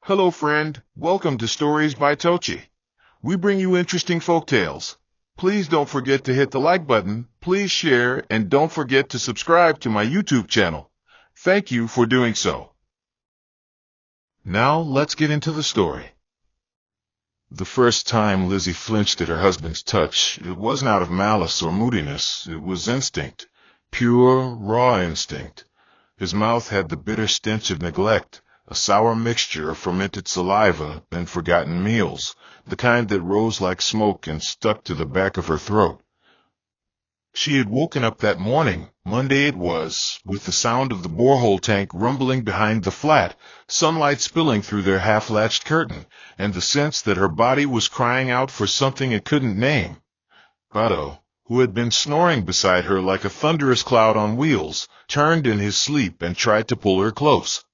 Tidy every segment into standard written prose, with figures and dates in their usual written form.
Hello friend, welcome to Stories by Tocci. We bring you interesting folk tales. Please don't forget to hit the like button, please share, and don't forget to subscribe to my YouTube channel. Thank you for doing so. Now let's get into the story. The first time Lizzie flinched at her husband's touch, it wasn't out of malice or moodiness, it was instinct. Pure, raw instinct. His mouth had the bitter stench of neglect, a sour mixture of fermented saliva and forgotten meals, the kind that rose like smoke and stuck to the back of her throat. She had woken up that morning, Monday it was, with the sound of the borehole tank rumbling behind the flat, sunlight spilling through their half-latched curtain, and the sense that her body was crying out for something it couldn't name. Bado, who had been snoring beside her like a thunderous cloud on wheels, turned in his sleep and tried to pull her close.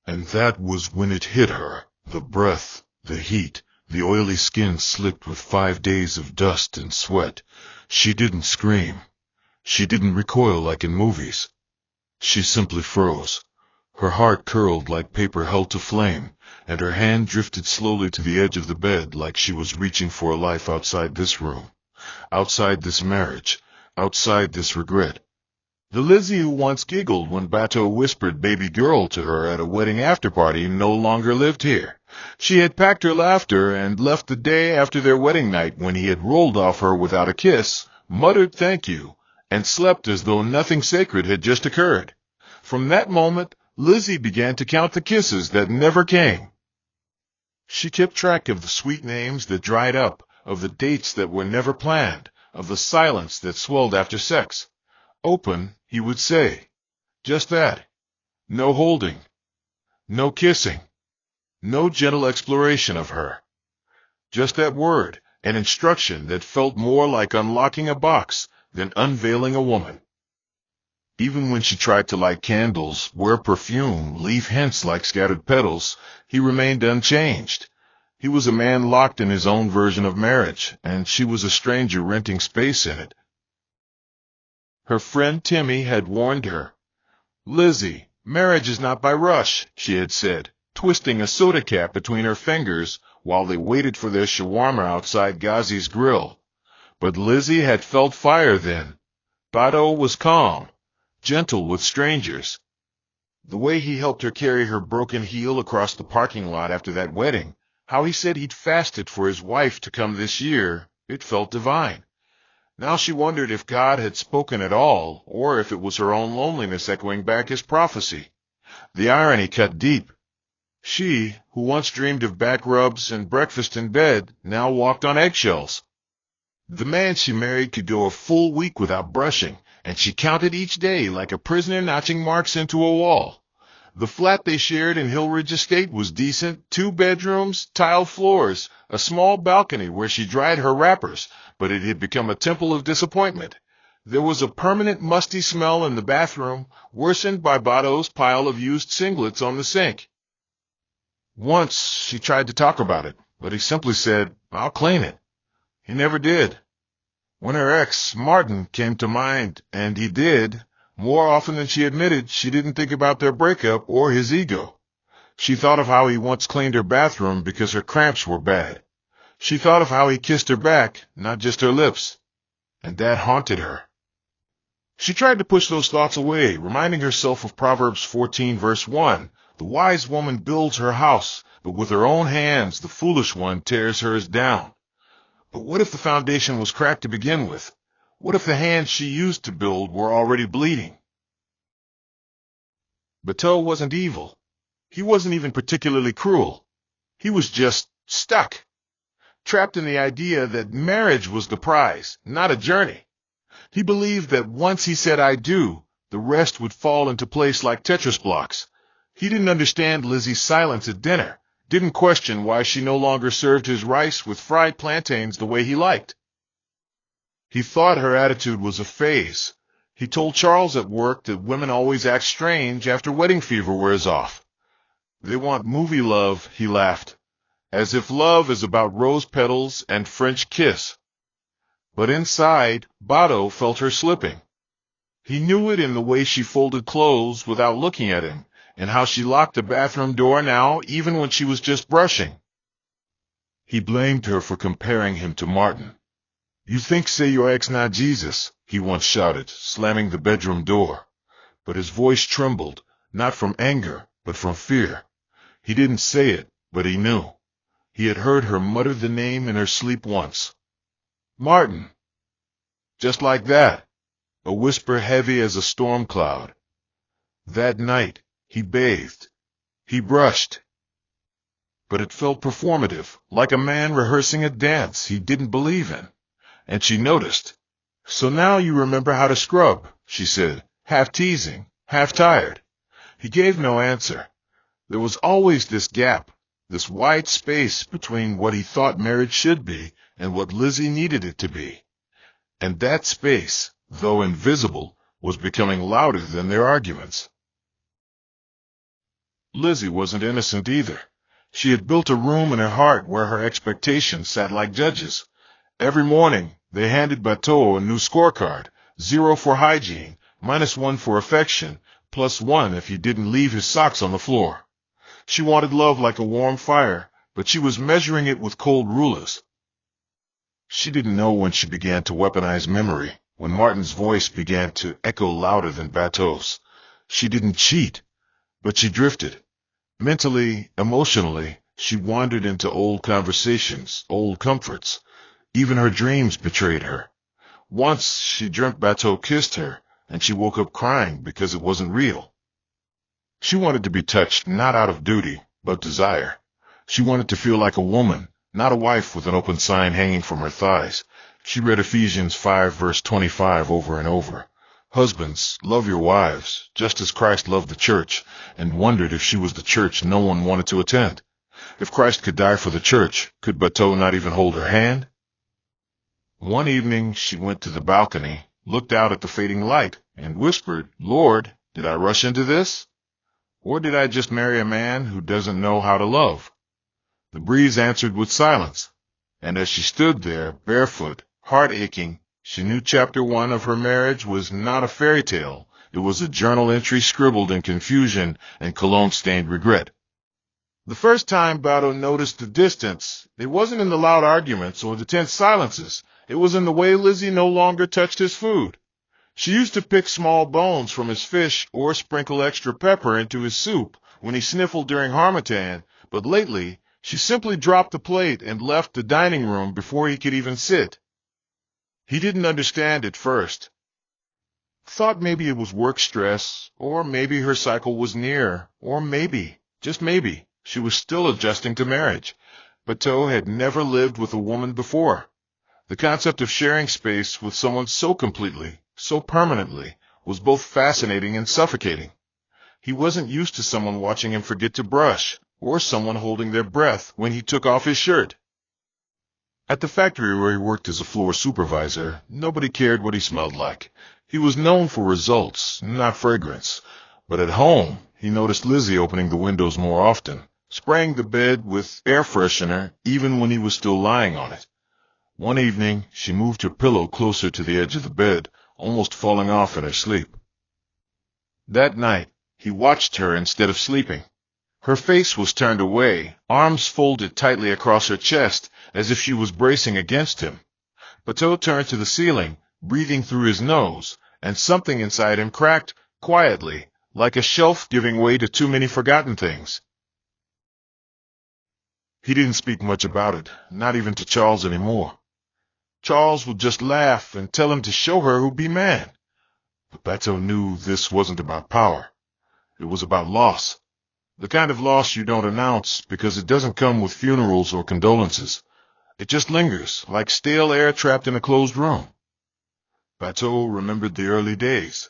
And that was when it hit her, the breath, the heat, the oily skin slicked with 5 days of dust and sweat. She didn't scream. She didn't recoil like in movies. She simply froze. Her heart curled like paper held to flame, and her hand drifted slowly to the edge of the bed like she was reaching for a life outside this room, outside this marriage, outside this regret. The Lizzie who once giggled when Bateau whispered baby girl to her at a wedding after-party no longer lived here. She had packed her laughter and left the day after their wedding night when he had rolled off her without a kiss, muttered thank you, and slept as though nothing sacred had just occurred. From that moment, Lizzie began to count the kisses that never came. She kept track of the sweet names that dried up, of the dates that were never planned, of the silence that swelled after sex. Open, he would say. Just that. No holding. No kissing. No gentle exploration of her. Just that word, an instruction that felt more like unlocking a box than unveiling a woman. Even when she tried to light candles, wear perfume, leave hints like scattered petals, he remained unchanged. He was a man locked in his own version of marriage, and she was a stranger renting space in it. Her friend Timmy had warned her. "Lizzie, marriage is not by rush," she had said, twisting a soda cap between her fingers while they waited for their shawarma outside Ghazi's grill. But Lizzie had felt fire then. Bado was calm, gentle with strangers. The way he helped her carry her broken heel across the parking lot after that wedding, how he said he'd fasted for his wife to come this year, it felt divine. Now she wondered if God had spoken at all, or if it was her own loneliness echoing back his prophecy. The irony cut deep. She, who once dreamed of back rubs and breakfast in bed, now walked on eggshells. The man she married could go a full week without brushing, and she counted each day like a prisoner notching marks into a wall. The flat they shared in Hillridge Estate was decent, 2 bedrooms, tiled floors, a small balcony where she dried her wrappers, but it had become a temple of disappointment. There was a permanent musty smell in the bathroom, worsened by Bado's pile of used singlets on the sink. Once she tried to talk about it, but he simply said, "I'll clean it." He never did. When her ex, Martin, came to mind, and he did, more often than she admitted, she didn't think about their breakup or his ego. She thought of how he once cleaned her bathroom because her cramps were bad. She thought of how he kissed her back, not just her lips, and that haunted her. She tried to push those thoughts away, reminding herself of Proverbs 14 verse 1, "The wise woman builds her house, but with her own hands the foolish one tears hers down." But what if the foundation was cracked to begin with? What if the hands she used to build were already bleeding? Bateau wasn't evil. He wasn't even particularly cruel. He was just stuck, trapped in the idea that marriage was the prize, not a journey. He believed that once he said "I do," the rest would fall into place like Tetris blocks. He didn't understand Lizzie's silence at dinner, didn't question why she no longer served his rice with fried plantains the way he liked. He thought her attitude was a phase. He told Charles at work that women always act strange after wedding fever wears off. They want movie love, he laughed, as if love is about rose petals and French kiss. But inside, Bado felt her slipping. He knew it in the way she folded clothes without looking at him, and how she locked the bathroom door now even when she was just brushing. He blamed her for comparing him to Martin. "You think say your ex not Jesus," he once shouted, slamming the bedroom door. But his voice trembled, not from anger, but from fear. He didn't say it, but he knew. He had heard her mutter the name in her sleep once. Martin. Just like that, a whisper heavy as a storm cloud. That night, he bathed. He brushed. But it felt performative, like a man rehearsing a dance he didn't believe in. And she noticed. "So now you remember how to scrub," she said, half teasing, half tired. He gave no answer. There was always this gap, this wide space between what he thought marriage should be and what Lizzie needed it to be. And that space, though invisible, was becoming louder than their arguments. Lizzie wasn't innocent either. She had built a room in her heart where her expectations sat like judges. Every morning, they handed Bateau a new scorecard, 0 for hygiene, -1 for affection, +1 if he didn't leave his socks on the floor. She wanted love like a warm fire, but she was measuring it with cold rulers. She didn't know when she began to weaponize memory, when Martin's voice began to echo louder than Bateau's. She didn't cheat, but she drifted. Mentally, emotionally, she wandered into old conversations, old comforts. Even her dreams betrayed her. Once she dreamt Bateau kissed her, and she woke up crying because it wasn't real. She wanted to be touched not out of duty, but desire. She wanted to feel like a woman, not a wife with an open sign hanging from her thighs. She read Ephesians 5 verse 25 over and over. "Husbands, love your wives, just as Christ loved the church," and wondered if she was the church no one wanted to attend. If Christ could die for the church, could Bateau not even hold her hand? One evening she went to the balcony, looked out at the fading light, and whispered, "Lord, did I rush into this? Or did I just marry a man who doesn't know how to love?" The breeze answered with silence, and as she stood there, barefoot, heart aching, she knew chapter 1 of her marriage was not a fairy tale. It was a journal entry scribbled in confusion and cologne-stained regret. The first time Bateau noticed the distance, it wasn't in the loud arguments or the tense silences. It was in the way Lizzie no longer touched his food. She used to pick small bones from his fish or sprinkle extra pepper into his soup when he sniffled during harmattan, but lately she simply dropped the plate and left the dining room before he could even sit. He didn't understand at first. Thought maybe it was work stress, or maybe her cycle was near, or maybe, just maybe, she was still adjusting to marriage. Bateau had never lived with a woman before. The concept of sharing space with someone so completely, so permanently, was both fascinating and suffocating. He wasn't used to someone watching him forget to brush, or someone holding their breath when he took off his shirt. At the factory where he worked as a floor supervisor, nobody cared what he smelled like. He was known for results, not fragrance. But at home, he noticed Lizzie opening the windows more often, spraying the bed with air freshener even when he was still lying on it. One evening, she moved her pillow closer to the edge of the bed, almost falling off in her sleep. That night, he watched her instead of sleeping. Her face was turned away, arms folded tightly across her chest, as if she was bracing against him. Bateau turned to the ceiling, breathing through his nose, and something inside him cracked, quietly, like a shelf giving way to too many forgotten things. He didn't speak much about it, not even to Charles anymore. Charles would just laugh and tell him to show her who'd be man. But Bateau knew this wasn't about power. It was about loss. The kind of loss you don't announce because it doesn't come with funerals or condolences. It just lingers, like stale air trapped in a closed room. Bateau remembered the early days.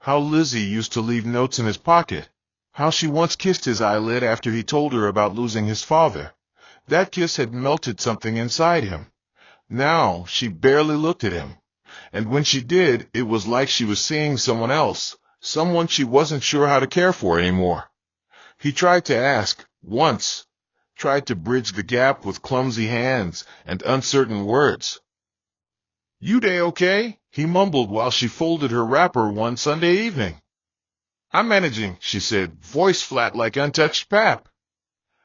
How Lizzie used to leave notes in his pocket. How she once kissed his eyelid after he told her about losing his father. That kiss had melted something inside him. Now she barely looked at him. And when she did, it was like she was seeing someone else, someone she wasn't sure how to care for anymore. He tried to ask, once, tried to bridge the gap with clumsy hands and uncertain words. "You day okay?" he mumbled while she folded her wrapper one Sunday evening. "I'm managing," she said, voice flat like untouched pap.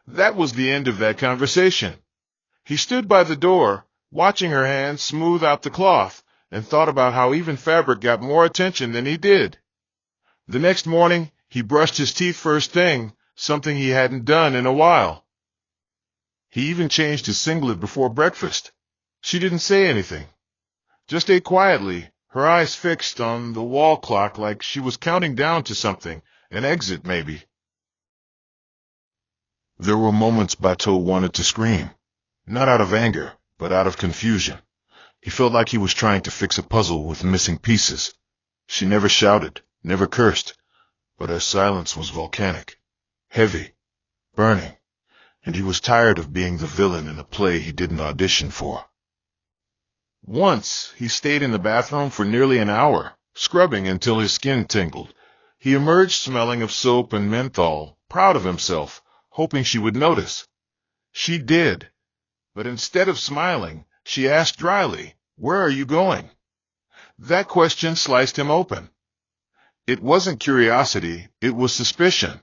That was the end of that conversation. He stood by the door, watching her hands smooth out the cloth, and thought about how even fabric got more attention than he did. The next morning, he brushed his teeth first thing, something he hadn't done in a while. He even changed his singlet before breakfast. She didn't say anything, just ate quietly, her eyes fixed on the wall clock like she was counting down to something, an exit maybe. There were moments Bateau wanted to scream, not out of anger, but out of confusion. He felt like he was trying to fix a puzzle with missing pieces. She never shouted, never cursed, but her silence was volcanic, heavy, burning, and he was tired of being the villain in a play he didn't audition for. Once, he stayed in the bathroom for nearly an hour, scrubbing until his skin tingled. He emerged smelling of soap and menthol, proud of himself, hoping she would notice. She did, but instead of smiling, she asked dryly, "Where are you going?" That question sliced him open. It wasn't curiosity, it was suspicion,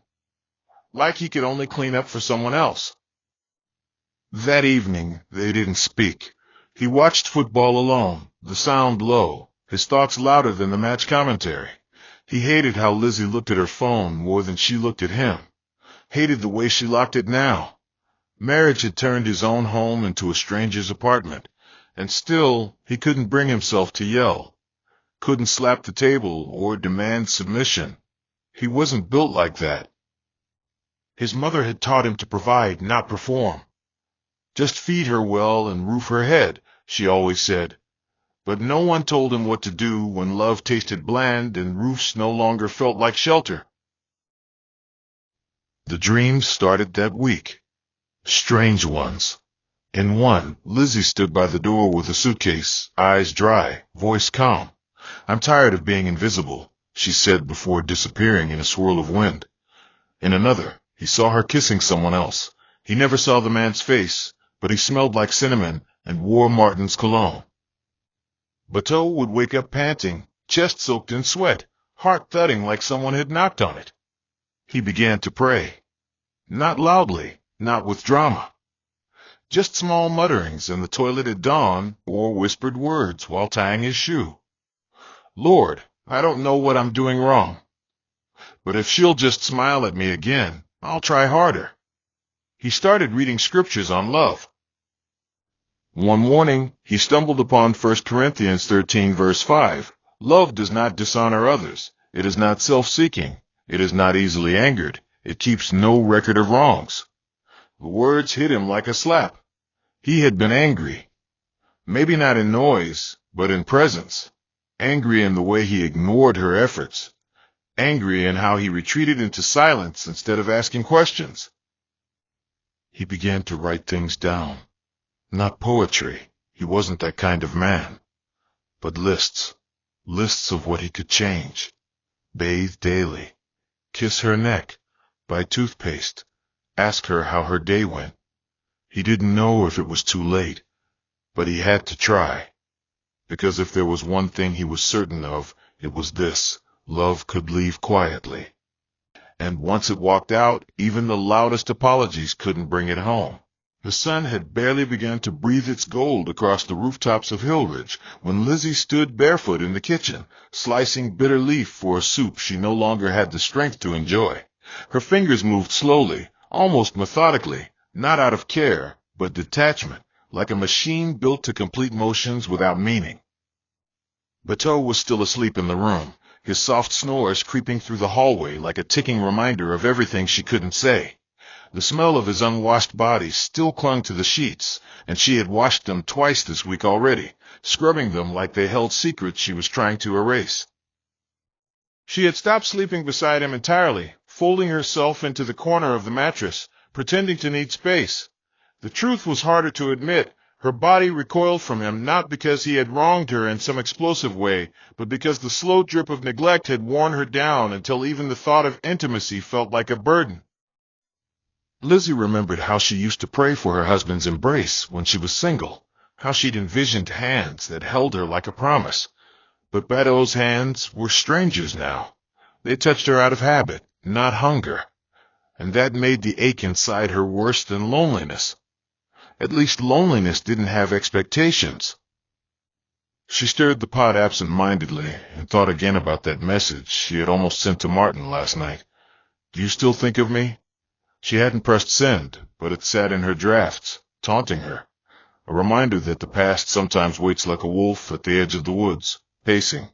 like he could only clean up for someone else. That evening, they didn't speak. He watched football alone, the sound low, his thoughts louder than the match commentary. He hated how Lizzie looked at her phone more than she looked at him. Hated the way she locked it now. Marriage had turned his own home into a stranger's apartment, and still he couldn't bring himself to yell. Couldn't slap the table or demand submission. He wasn't built like that. His mother had taught him to provide, not perform. Just feed her well and roof her head, she always said. But no one told him what to do when love tasted bland and roofs no longer felt like shelter. The dreams started that week. Strange ones. In one, Lizzie stood by the door with a suitcase, eyes dry, voice calm. "I'm tired of being invisible," she said before disappearing in a swirl of wind. In another, he saw her kissing someone else. He never saw the man's face, but he smelled like cinnamon and wore Martin's cologne. Bateau would wake up panting, chest soaked in sweat, heart thudding like someone had knocked on it. He began to pray. Not loudly, not with drama. Just small mutterings in the toilet at dawn, or whispered words while tying his shoe. "Lord, I don't know what I'm doing wrong, but if she'll just smile at me again, I'll try harder." He started reading scriptures on love. One morning, he stumbled upon 1 Corinthians 13 verse 5. "Love does not dishonor others. It is not self-seeking. It is not easily angered. It keeps no record of wrongs." The words hit him like a slap. He had been angry. Maybe not in noise, but in presence. Angry in the way he ignored her efforts. Angry in how he retreated into silence instead of asking questions. He began to write things down. Not poetry, he wasn't that kind of man, but lists. Lists of what he could change. Bathe daily. Kiss her neck. Buy toothpaste. Ask her how her day went. He didn't know if it was too late, but he had to try. Because if there was one thing he was certain of, it was this: love could leave quietly. And once it walked out, even the loudest apologies couldn't bring it home. The sun had barely begun to breathe its gold across the rooftops of Hillridge when Lizzie stood barefoot in the kitchen, slicing bitter leaf for a soup she no longer had the strength to enjoy. Her fingers moved slowly, almost methodically, not out of care, but detachment, like a machine built to complete motions without meaning. Bateau was still asleep in the room, his soft snores creeping through the hallway like a ticking reminder of everything she couldn't say. The smell of his unwashed body still clung to the sheets, and she had washed them twice this week already, scrubbing them like they held secrets she was trying to erase. She had stopped sleeping beside him entirely, folding herself into the corner of the mattress, pretending to need space. The truth was harder to admit. Her body recoiled from him not because he had wronged her in some explosive way, but because the slow drip of neglect had worn her down until even the thought of intimacy felt like a burden. Lizzie remembered how she used to pray for her husband's embrace when she was single, how she'd envisioned hands that held her like a promise. But Bateau's hands were strangers now, They touched her out of habit, not hunger, and that made the ache inside her worse than loneliness. At least loneliness didn't have expectations. She stirred the pot absent-mindedly and thought again about that message she had almost sent to Martin last night. "Do you still think of me?" She hadn't pressed send, but it sat in her drafts, taunting her. A reminder that the past sometimes waits like a wolf at the edge of the woods, pacing.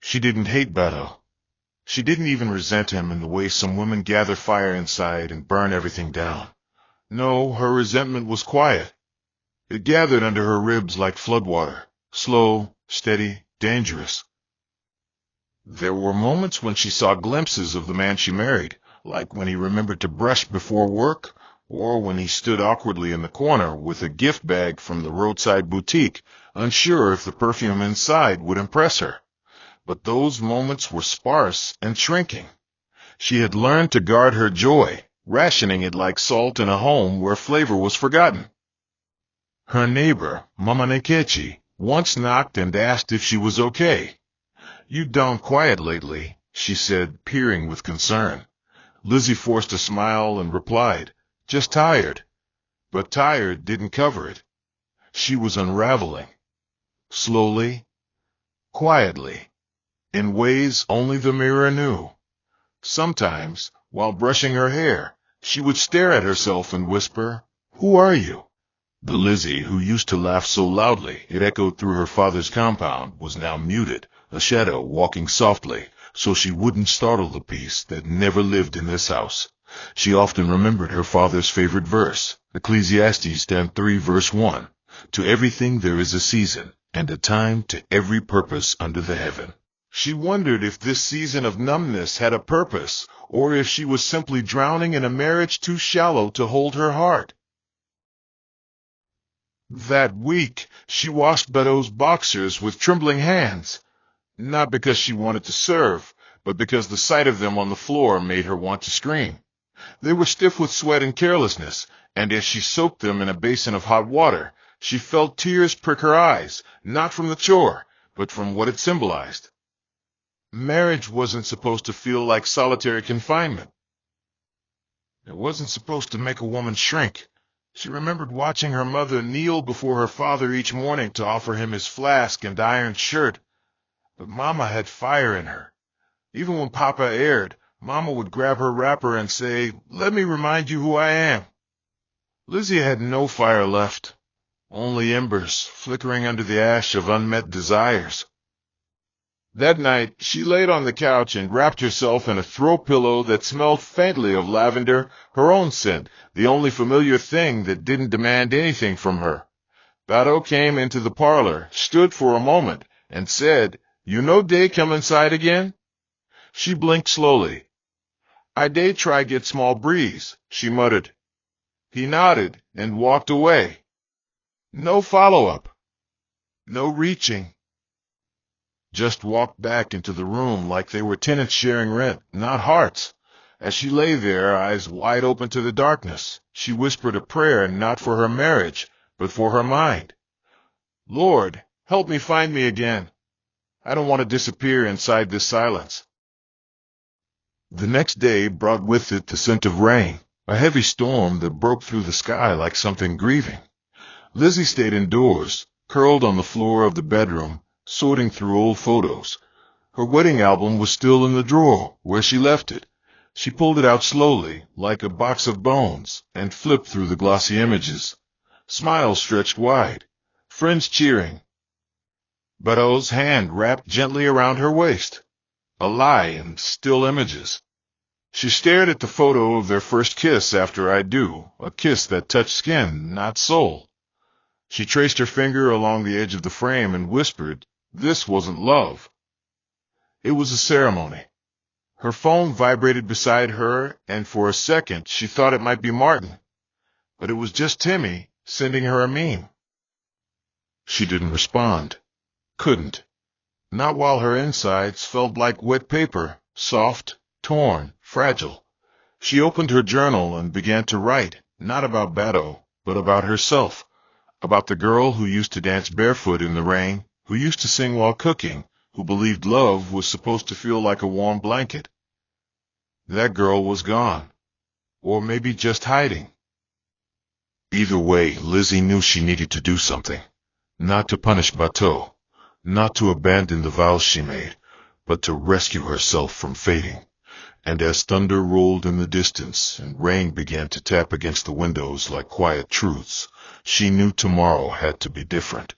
She didn't hate Beto. She didn't even resent him in the way some women gather fire inside and burn everything down. No, her resentment was quiet. It gathered under her ribs like floodwater, slow, steady, dangerous. There were moments when she saw glimpses of the man she married, like when he remembered to brush before work, or when he stood awkwardly in the corner with a gift bag from the roadside boutique, unsure if the perfume inside would impress her. But those moments were sparse and shrinking. She had learned to guard her joy, rationing it like salt in a home where flavor was forgotten. Her neighbor, Mama Nkechi, once knocked and asked if she was okay. "You down quiet lately," she said, peering with concern. Lizzie forced a smile and replied, "Just tired." But tired didn't cover it. She was unraveling. Slowly, quietly, in ways only the mirror knew. Sometimes, while brushing her hair, she would stare at herself and whisper, "Who are you?" The Lizzie who used to laugh so loudly it echoed through her father's compound was now muted, a shadow walking softly, so she wouldn't startle the peace that never lived in this house. She often remembered her father's favorite verse, Ecclesiastes 10:3 verse 1, "To everything there is a season, and a time to every purpose under the heaven." She wondered if this season of numbness had a purpose, or if she was simply drowning in a marriage too shallow to hold her heart. That week, she washed Beto's boxers with trembling hands, not because she wanted to serve, but because the sight of them on the floor made her want to scream. They were stiff with sweat and carelessness, and as she soaked them in a basin of hot water, she felt tears prick her eyes, not from the chore, but from what it symbolized. Marriage wasn't supposed to feel like solitary confinement. It wasn't supposed to make a woman shrink. She remembered watching her mother kneel before her father each morning to offer him his flask and ironed shirt. But Mama had fire in her. Even when Papa erred, Mama would grab her wrapper and say, "Let me remind you who I am." Lizzie had no fire left, only embers flickering under the ash of unmet desires. That night, she laid on the couch and wrapped herself in a throw pillow that smelled faintly of lavender, her own scent, the only familiar thing that didn't demand anything from her. Beto came into the parlor, stood for a moment, and said, "You no dey come inside again?" She blinked slowly. "I dey try get small breeze," she muttered. He nodded and walked away. No follow-up. No reaching. Just walked back into the room like they were tenants sharing rent, not hearts. As she lay there, eyes wide open to the darkness, she whispered a prayer not for her marriage, but for her mind. "Lord, help me find me again. I don't want to disappear inside this silence." The next day brought with it the scent of rain, a heavy storm that broke through the sky like something grieving. Lizzie stayed indoors, curled on the floor of the bedroom, sorting through old photos. Her wedding album was still in the drawer, where she left it. She pulled it out slowly, like a box of bones, and flipped through the glossy images. Smiles stretched wide, friends cheering. Beto's hand wrapped gently around her waist. A lie in still images. She stared at the photo of their first kiss after "I do," a kiss that touched skin, not soul. She traced her finger along the edge of the frame and whispered, "This wasn't love." It was a ceremony. Her phone vibrated beside her, and for a second she thought it might be Martin. But it was just Timmy, sending her a meme. She didn't respond. Couldn't. Not while her insides felt like wet paper, soft, torn, fragile. She opened her journal and began to write, not about Beto, but about herself. About the girl who used to dance barefoot in the rain, who used to sing while cooking, who believed love was supposed to feel like a warm blanket. That girl was gone, or maybe just hiding. Either way, Lizzie knew she needed to do something. Not to punish Bateau, not to abandon the vows she made, but to rescue herself from fading. And as thunder rolled in the distance and rain began to tap against the windows like quiet truths, she knew tomorrow had to be different.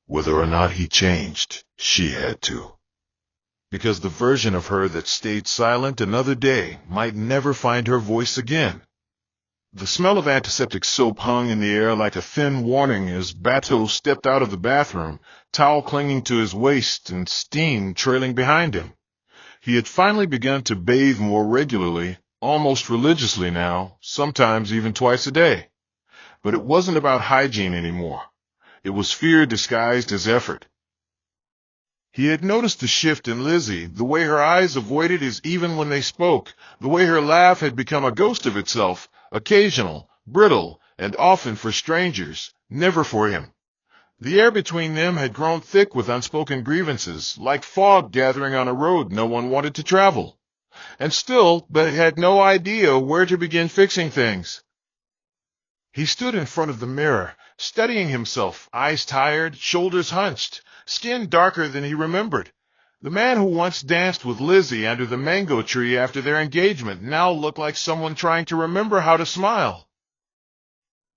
Whether or not he changed, she had to. Because the version of her that stayed silent another day might never find her voice again. The smell of antiseptic soap hung in the air like a thin warning as Bateau stepped out of the bathroom, towel clinging to his waist and steam trailing behind him. He had finally begun to bathe more regularly, almost religiously now, sometimes even twice a day. But it wasn't about hygiene anymore. It was fear disguised as effort. He had noticed the shift in Lizzie, the way her eyes avoided his even when they spoke, the way her laugh had become a ghost of itself, occasional, brittle, and often for strangers, never for him. The air between them had grown thick with unspoken grievances, like fog gathering on a road no one wanted to travel. And still, they had no idea where to begin fixing things. He stood in front of the mirror, studying himself, eyes tired, shoulders hunched, skin darker than he remembered. The man who once danced with Lizzie under the mango tree after their engagement now looked like someone trying to remember how to smile.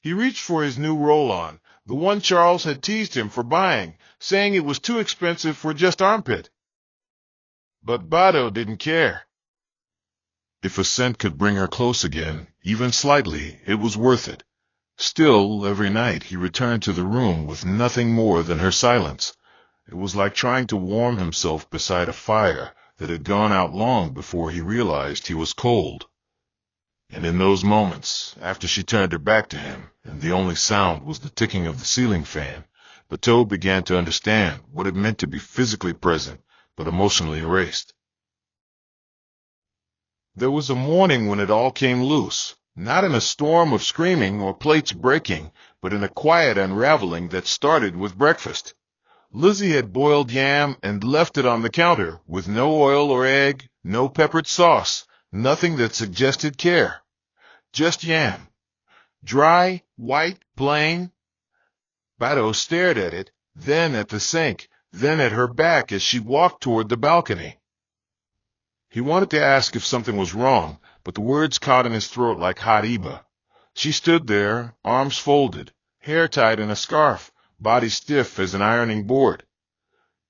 He reached for his new roll-on, the one Charles had teased him for buying, saying it was too expensive for just armpit. But Bateau didn't care. If a scent could bring her close again, even slightly, it was worth it. Still, every night he returned to the room with nothing more than her silence. It was like trying to warm himself beside a fire that had gone out long before he realized he was cold. And in those moments, after she turned her back to him, and the only sound was the ticking of the ceiling fan, Bateau began to understand what it meant to be physically present, but emotionally erased. There was a morning when it all came loose, not in a storm of screaming or plates breaking, but in a quiet unraveling that started with breakfast. Lizzie had boiled yam and left it on the counter, with no oil or egg, no peppered sauce, nothing that suggested care. Just yam. Dry, white, plain. Bateau stared at it, then at the sink, then at her back as she walked toward the balcony. He wanted to ask if something was wrong, but the words caught in his throat like hot eba. She stood there, arms folded, hair tied in a scarf, body stiff as an ironing board.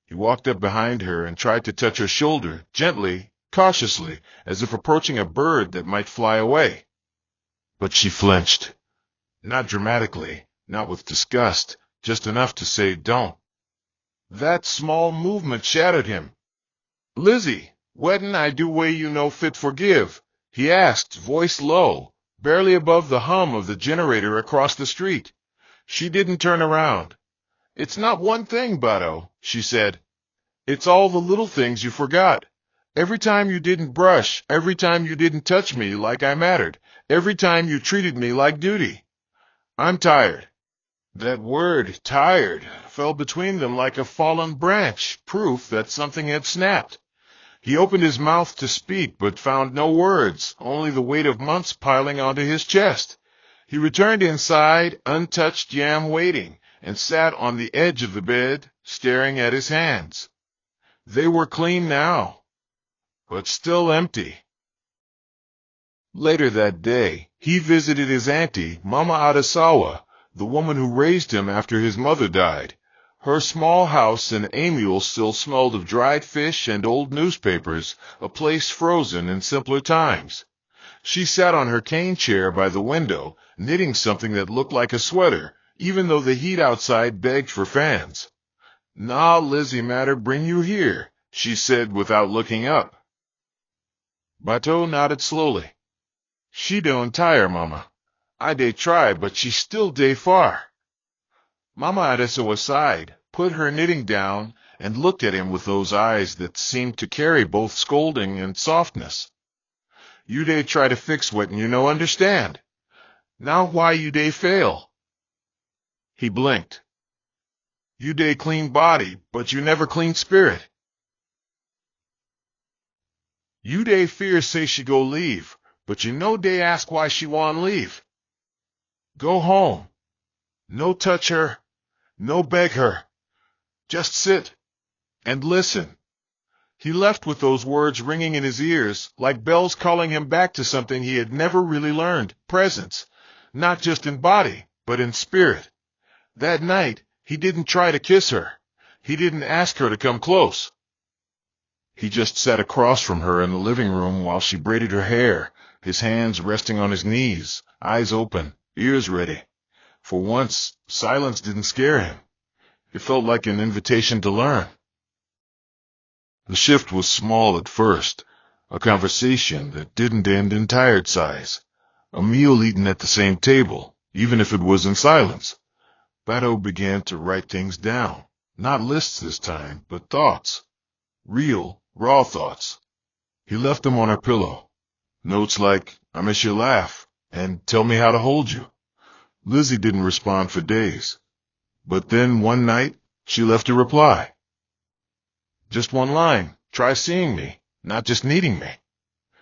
He walked up behind her and tried to touch her shoulder, gently, cautiously, as if approaching a bird that might fly away. But she flinched. Not dramatically, not with disgust, just enough to say, "Don't." That small movement shattered him. "Lizzie, weddin' I do way you no fit forgive?" he asked, voice low, barely above the hum of the generator across the street. She didn't turn around. "It's not one thing, Bateau," she said. "It's all the little things you forgot. Every time you didn't brush, every time you didn't touch me like I mattered, every time you treated me like duty. I'm tired." That word, tired, fell between them like a fallen branch, proof that something had snapped. He opened his mouth to speak, but found no words, only the weight of months piling onto his chest. He returned inside, untouched yam waiting, and sat on the edge of the bed, staring at his hands. They were clean now, but still empty. Later that day, he visited his auntie, Mama Adasawa, the woman who raised him after his mother died. Her small house in Amiel still smelled of dried fish and old newspapers, a place frozen in simpler times. She sat on her cane chair by the window, knitting something that looked like a sweater, even though the heat outside begged for fans. "Nah, Lizzie matter bring you here," she said without looking up. Bateau nodded slowly. "She don't tire, Mama. I dey try, but she still dey far." Mama Adasawa sighed, put her knitting down, and looked at him with those eyes that seemed to carry both scolding and softness. "You dey try to fix what you no understand. Now why you dey fail?" He blinked. "You dey clean body, but you never clean spirit. You dey fear say she go leave, but you know dey ask why she want leave. Go home. No touch her, no beg her. Just sit and listen. He left with those words ringing in his ears, like bells calling him back to something he had never really learned, presence, not just in body, but in spirit. That night, he didn't try to kiss her. He didn't ask her to come close. He just sat across from her in the living room while she braided her hair, his hands resting on his knees, eyes open, ears ready. For once, silence didn't scare him. It felt like an invitation to learn. The shift was small at first, a conversation that didn't end in tired sighs, a meal eaten at the same table, even if it was in silence. Bato began to write things down, not lists this time, but thoughts. Real, raw thoughts. He left them on her pillow. Notes like, I miss your laugh, and tell me how to hold you. Lizzie didn't respond for days. But then one night, she left a reply. Just one line, try seeing me, not just needing me.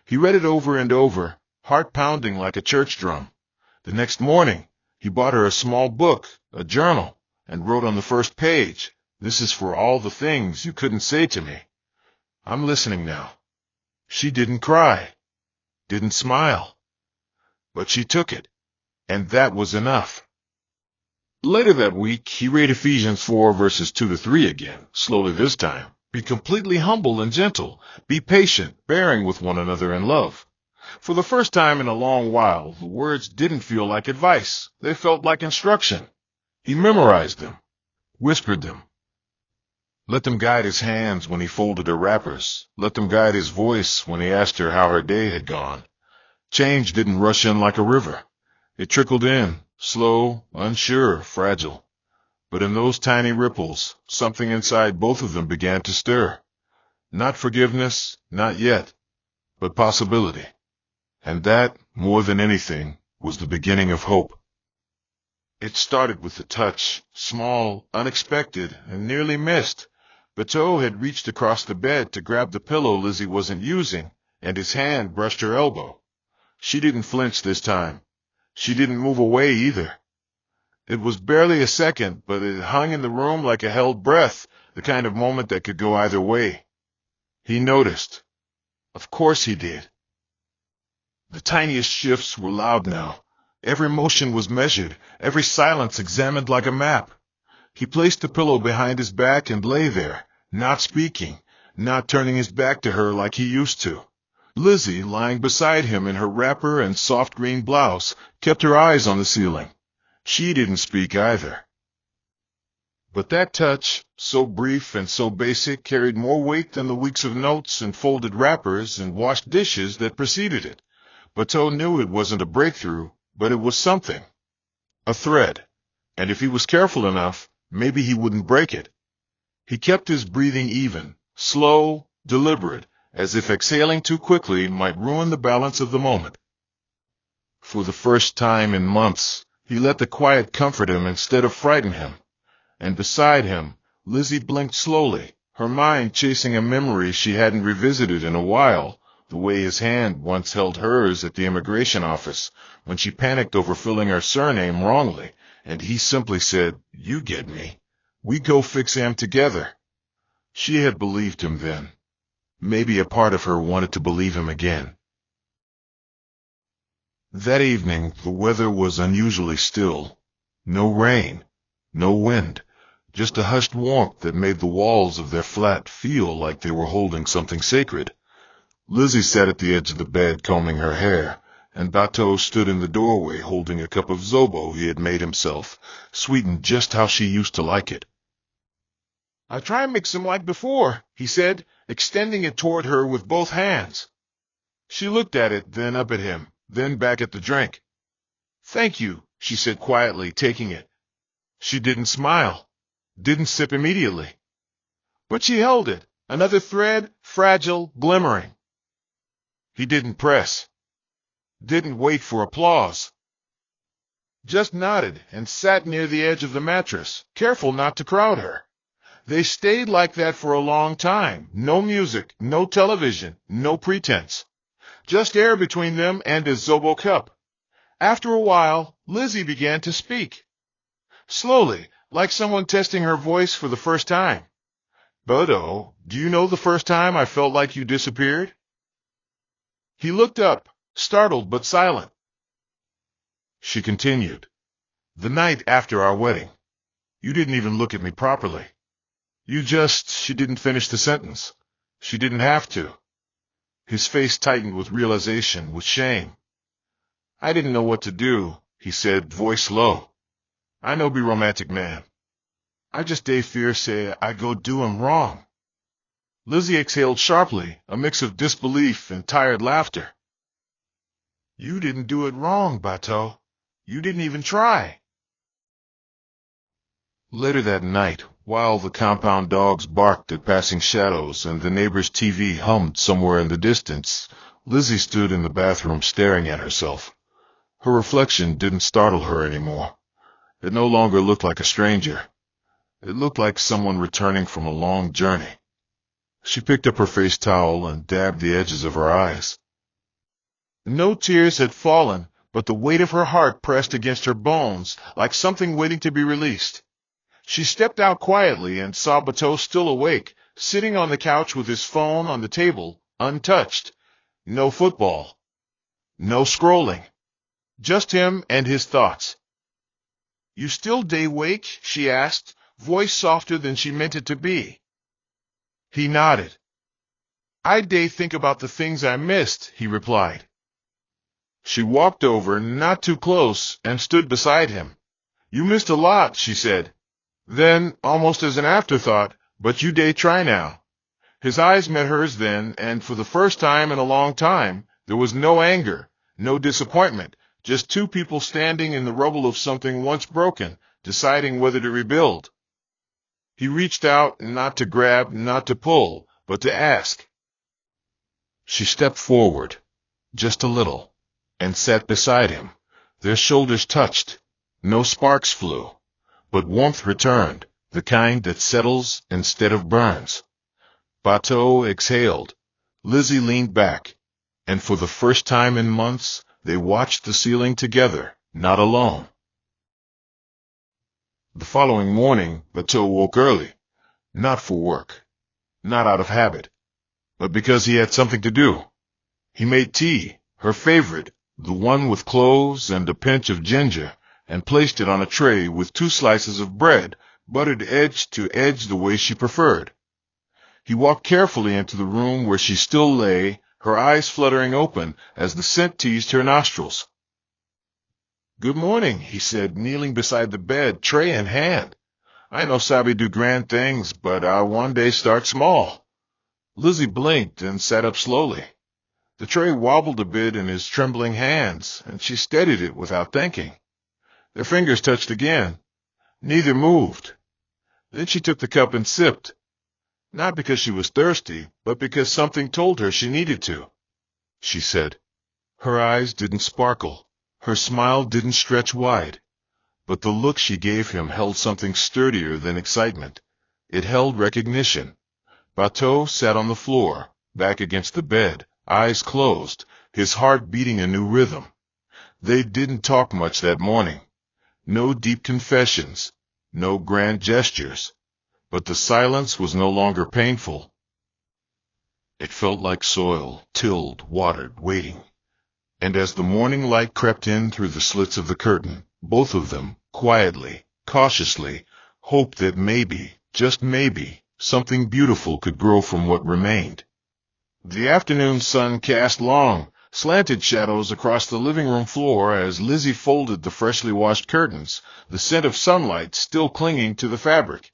He read it over and over, heart pounding like a church drum. The next morning, he bought her a small book, a journal, and wrote on the first page, this is for all the things you couldn't say to me. I'm listening now. She didn't cry, didn't smile, but she took it, and that was enough. Later that week, he read Ephesians 4 verses 2 to 3 again, slowly this time. Be completely humble and gentle. Be patient, bearing with one another in love. For the first time in a long while, the words didn't feel like advice. They felt like instruction. He memorized them, whispered them. Let them guide his hands when he folded her wrappers. Let them guide his voice when he asked her how her day had gone. Change didn't rush in like a river. It trickled in, slow, unsure, fragile. But in those tiny ripples, something inside both of them began to stir. Not forgiveness, not yet, but possibility. And that, more than anything, was the beginning of hope. It started with a touch, small, unexpected, and nearly missed. Bateau had reached across the bed to grab the pillow Lizzie wasn't using, and his hand brushed her elbow. She didn't flinch this time. She didn't move away either. It was barely a second, but it hung in the room like a held breath, the kind of moment that could go either way. He noticed. Of course he did. The tiniest shifts were loud now. Every motion was measured, every silence examined like a map. He placed the pillow behind his back and lay there, not speaking, not turning his back to her like he used to. Lizzie, lying beside him in her wrapper and soft green blouse, kept her eyes on the ceiling. She didn't speak either. But that touch, so brief and so basic, carried more weight than the weeks of notes and folded wrappers and washed dishes that preceded it. Bateau knew it wasn't a breakthrough, but it was something. A thread. And if he was careful enough, maybe he wouldn't break it. He kept his breathing even, slow, deliberate, as if exhaling too quickly might ruin the balance of the moment. For the first time in months, he let the quiet comfort him instead of frighten him. And beside him, Lizzie blinked slowly, her mind chasing a memory she hadn't revisited in a while, the way his hand once held hers at the immigration office when she panicked over filling her surname wrongly, and he simply said, "You get me. We go fix him together." She had believed him then. Maybe a part of her wanted to believe him again. That evening, the weather was unusually still. No rain, no wind, just a hushed warmth that made the walls of their flat feel like they were holding something sacred. Lizzie sat at the edge of the bed combing her hair, and Bateau stood in the doorway holding a cup of zobo he had made himself, sweetened just how she used to like it. "I try and mix him like before," he said, extending it toward her with both hands. She looked at it, then up at him, then back at the drink. "Thank you," she said quietly, taking it. She didn't smile, didn't sip immediately. But she held it, another thread, fragile, glimmering. He didn't press, didn't wait for applause. Just nodded and sat near the edge of the mattress, careful not to crowd her. They stayed like that for a long time. No music, no television, no pretense. Just air between them and a Zobo cup. After a while, Lizzie began to speak. Slowly, like someone testing her voice for the first time. "Bodo, do you know the first time I felt like you disappeared?" He looked up, startled but silent. She continued. "The night after our wedding. You didn't even look at me properly. She didn't finish the sentence. She didn't have to." His face tightened with realization, with shame. "I didn't know what to do," he said, voice low. "I no be romantic man. I just dey fear say I go do him wrong." Lizzie exhaled sharply, a mix of disbelief and tired laughter. "You didn't do it wrong, Bateau. You didn't even try." Later that night, while the compound dogs barked at passing shadows and the neighbor's TV hummed somewhere in the distance, Lizzie stood in the bathroom staring at herself. Her reflection didn't startle her anymore. It no longer looked like a stranger. It looked like someone returning from a long journey. She picked up her face towel and dabbed the edges of her eyes. No tears had fallen, but the weight of her heart pressed against her bones like something waiting to be released. She stepped out quietly and saw Bateau still awake, sitting on the couch with his phone on the table, untouched. No football. No scrolling. Just him and his thoughts. "You still dey wake?" she asked, voice softer than she meant it to be. He nodded. "I dey think about the things I missed," he replied. She walked over, not too close, and stood beside him. "You missed a lot," she said. Then, almost as an afterthought, "But you dey try now." His eyes met hers then, and for the first time in a long time, there was no anger, no disappointment, just two people standing in the rubble of something once broken, deciding whether to rebuild. He reached out, not to grab, not to pull, but to ask. She stepped forward, just a little, and sat beside him. Their shoulders touched. No sparks flew, but warmth returned, the kind that settles instead of burns. Bateau exhaled. Lizzie leaned back, and for the first time in months, they watched the ceiling together, not alone. The following morning, Bateau woke early, not for work, not out of habit, but because he had something to do. He made tea, her favorite, the one with cloves and a pinch of ginger, and placed it on a tray with 2 slices of bread, buttered edge to edge the way she preferred. He walked carefully into the room where she still lay, her eyes fluttering open as the scent teased her nostrils. "Good morning," he said, kneeling beside the bed, tray in hand. "I no sabi do grand things, but I one day start small." Lizzie blinked and sat up slowly. The tray wobbled a bit in his trembling hands, and she steadied it without thinking. Their fingers touched again. Neither moved. Then she took the cup and sipped. Not because she was thirsty, but because something told her she needed to. She said. Her eyes didn't sparkle. Her smile didn't stretch wide. But the look she gave him held something sturdier than excitement. It held recognition. Bateau sat on the floor, back against the bed, eyes closed, his heart beating a new rhythm. They didn't talk much that morning. No deep confessions, no grand gestures. But the silence was no longer painful. It felt like soil, tilled, watered, waiting. And as the morning light crept in through the slits of the curtain, both of them, quietly, cautiously, hoped that maybe, just maybe, something beautiful could grow from what remained. The afternoon sun cast long, slanted shadows across the living room floor as Lizzie folded the freshly washed curtains, the scent of sunlight still clinging to the fabric.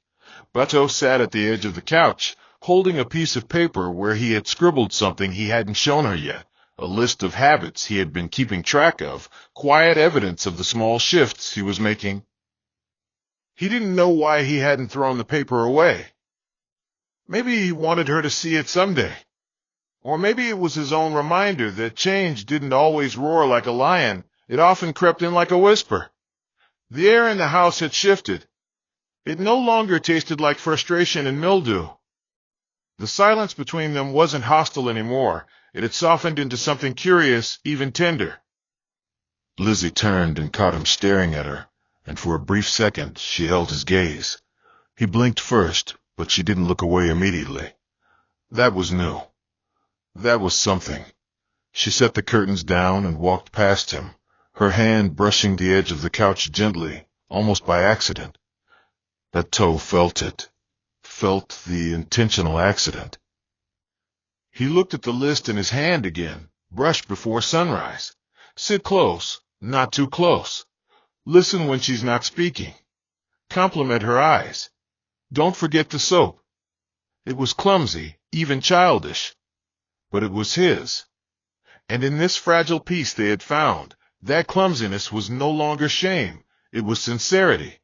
Bateau sat at the edge of the couch, holding a piece of paper where he had scribbled something he hadn't shown her yet, a list of habits he had been keeping track of, quiet evidence of the small shifts he was making. He didn't know why he hadn't thrown the paper away. Maybe he wanted her to see it someday. Or maybe it was his own reminder that change didn't always roar like a lion, it often crept in like a whisper. The air in the house had shifted. It no longer tasted like frustration and mildew. The silence between them wasn't hostile anymore. It had softened into something curious, even tender. Lizzie turned and caught him staring at her, and for a brief second she held his gaze. He blinked first, but she didn't look away immediately. That was new. That was something. She set the curtains down and walked past him, her hand brushing the edge of the couch gently, almost by accident. Bateau felt it. Felt the intentional accident. He looked at the list in his hand again. Brush before sunrise. Sit close, not too close. Listen when she's not speaking. Compliment her eyes. Don't forget the soap. It was clumsy, even childish, but it was his. And in this fragile piece they had found, that clumsiness was no longer shame. It was sincerity.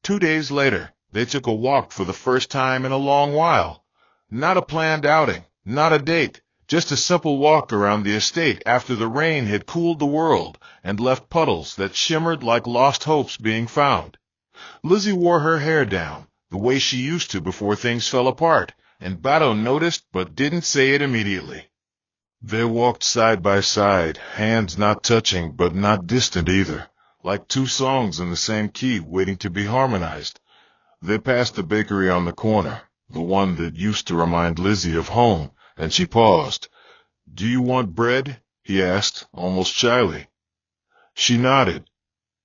2 days later, they took a walk for the first time in a long while. Not a planned outing, not a date, just a simple walk around the estate after the rain had cooled the world and left puddles that shimmered like lost hopes being found. Lizzie wore her hair down, the way she used to before things fell apart, and Bateau noticed but didn't say it immediately. They walked side by side, hands not touching but not distant either, like two songs in the same key waiting to be harmonized. They passed the bakery on the corner, the one that used to remind Lizzie of home, and she paused. "Do you want bread?" he asked, almost shyly. She nodded.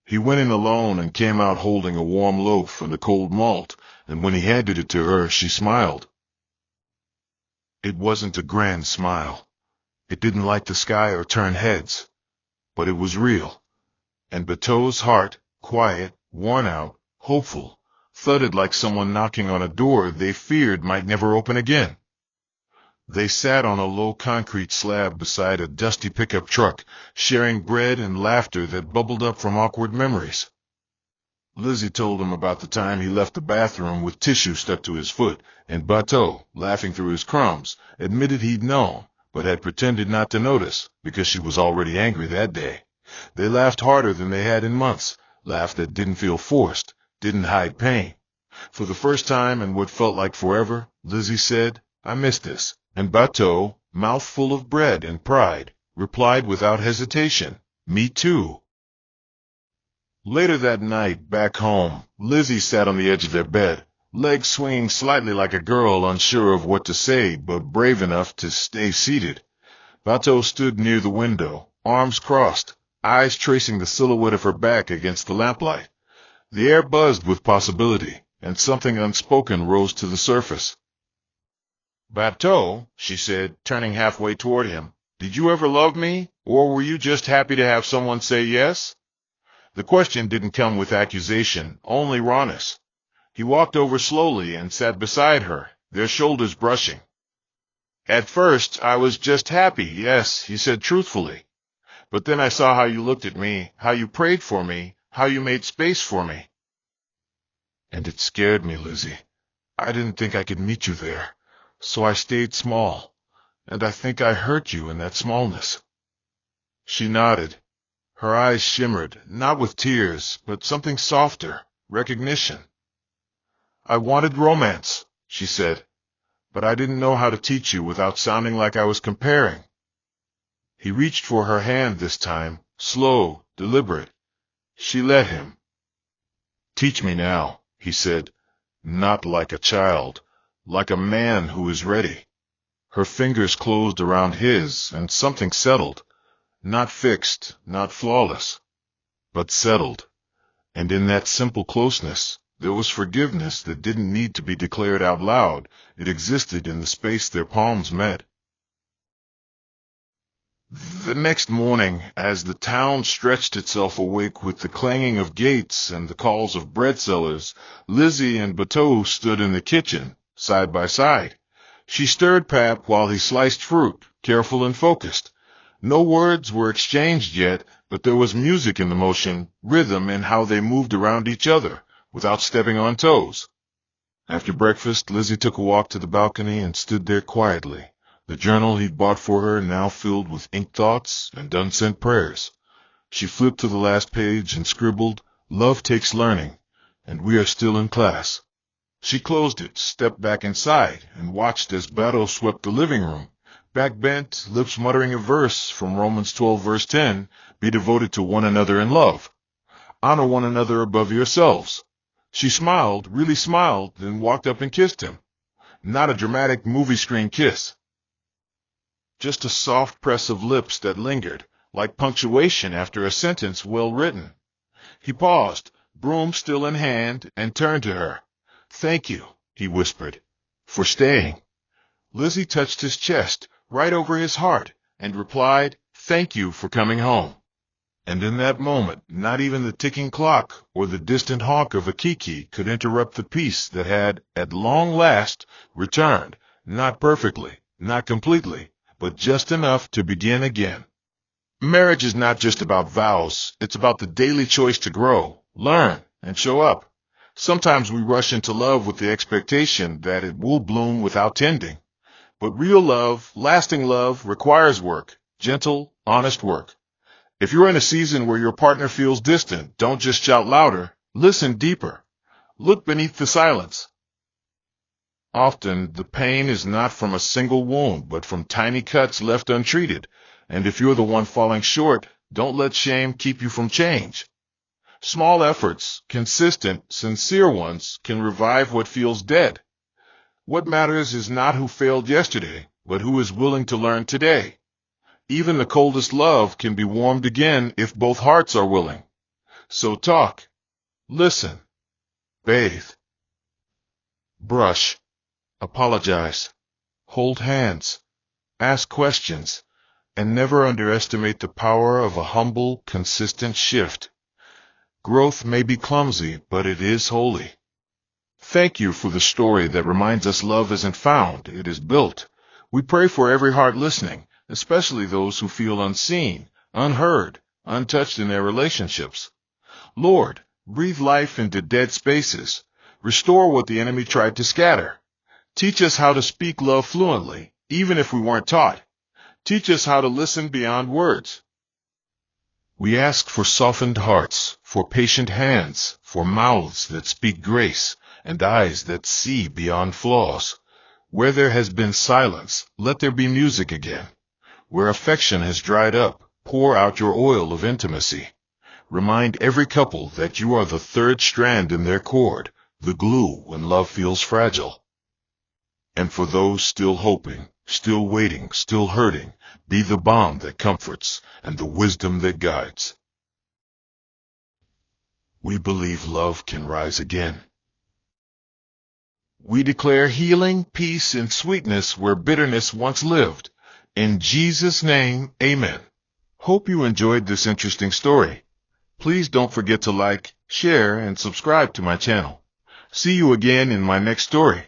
He went in alone and came out holding a warm loaf and a cold malt, and when he handed it to her, she smiled. It wasn't a grand smile. It didn't light the sky or turn heads, but it was real. And Bateau's heart, quiet, worn out, hopeful, thudded like someone knocking on a door they feared might never open again. They sat on a low concrete slab beside a dusty pickup truck, sharing bread and laughter that bubbled up from awkward memories. Lizzie told him about the time he left the bathroom with tissue stuck to his foot, and Bateau, laughing through his crumbs, admitted he'd known, but had pretended not to notice, because she was already angry that day. They laughed harder than they had in months, laughed that didn't feel forced, didn't hide pain. For the first time in what felt like forever, Lizzie said, "I miss this." And Bateau, mouth full of bread and pride, replied without hesitation, "Me too." Later that night, back home, Lizzie sat on the edge of their bed, legs swinging slightly like a girl unsure of what to say but brave enough to stay seated. Bateau stood near the window, arms crossed, eyes tracing the silhouette of her back against the lamplight. The air buzzed with possibility, and something unspoken rose to the surface. "Bateau," she said, turning halfway toward him, "did you ever love me, or were you just happy to have someone say yes?" The question didn't come with accusation, only rawness. He walked over slowly and sat beside her, their shoulders brushing. "At first, I was just happy, yes," he said truthfully. "But then I saw how you looked at me, how you prayed for me, how you made space for me. And it scared me, Lizzie. I didn't think I could meet you there. So I stayed small, and I think I hurt you in that smallness." She nodded. Her eyes shimmered, not with tears, but something softer, recognition. "I wanted romance," she said, "but I didn't know how to teach you without sounding like I was comparing." He reached for her hand this time, slow, deliberate. She let him. "Teach me now," he said, "not like a child. Like a man who is ready." Her fingers closed around his, and something settled. Not fixed, not flawless, but settled. And in that simple closeness, there was forgiveness that didn't need to be declared out loud. It existed in the space their palms met. The next morning, as the town stretched itself awake with the clanging of gates and the calls of bread sellers, Lizzie and Bateau stood in the kitchen, side by side. She stirred pap while he sliced fruit, careful and focused. No words were exchanged yet, but there was music in the motion, rhythm in how they moved around each other, without stepping on toes. After breakfast, Lizzie took a walk to the balcony and stood there quietly, the journal he'd bought for her now filled with ink thoughts and unsent prayers. She flipped to the last page and scribbled, "Love takes learning," and we are still in class." She closed it, stepped back inside, and watched as battle swept the living room. Back bent, lips muttering a verse from Romans 12 verse 10, "Be devoted to one another in love. Honor one another above yourselves." She smiled, really smiled, then walked up and kissed him. Not a dramatic movie screen kiss. Just a soft press of lips that lingered, like punctuation after a sentence well written. He paused, broom still in hand, and turned to her. "Thank you," he whispered, "for staying." Lizzie touched his chest, right over his heart, and replied, "Thank you for coming home." And in that moment, not even the ticking clock or the distant honk of a kiki could interrupt the peace that had, at long last, returned, not perfectly, not completely, but just enough to begin again. Marriage is not just about vows, it's about the daily choice to grow, learn, and show up. Sometimes we rush into love with the expectation that it will bloom without tending. But real love, lasting love, requires work, gentle, honest work. If you're in a season where your partner feels distant, don't just shout louder, listen deeper. Look beneath the silence. Often, the pain is not from a single wound, but from tiny cuts left untreated. And if you're the one falling short, don't let shame keep you from change. Small efforts, consistent, sincere ones, can revive what feels dead. What matters is not who failed yesterday, but who is willing to learn today. Even the coldest love can be warmed again if both hearts are willing. So talk, listen, bathe, brush, apologize, hold hands, ask questions, and never underestimate the power of a humble, consistent shift. Growth may be clumsy, but it is holy. Thank you for the story that reminds us love isn't found, it is built. We pray for every heart listening, especially those who feel unseen, unheard, untouched in their relationships. Lord, breathe life into dead spaces. Restore what the enemy tried to scatter. Teach us how to speak love fluently, even if we weren't taught. Teach us how to listen beyond words. We ask for softened hearts, for patient hands, for mouths that speak grace, and eyes that see beyond flaws. Where there has been silence, let there be music again. Where affection has dried up, pour out your oil of intimacy. Remind every couple that you are the third strand in their cord, the glue when love feels fragile. And for those still hoping, still waiting, still hurting, be the balm that comforts and the wisdom that guides. We believe love can rise again. We declare healing, peace, and sweetness where bitterness once lived. In Jesus' name, amen. Hope you enjoyed this interesting story. Please don't forget to like, share, and subscribe to my channel. See you again in my next story.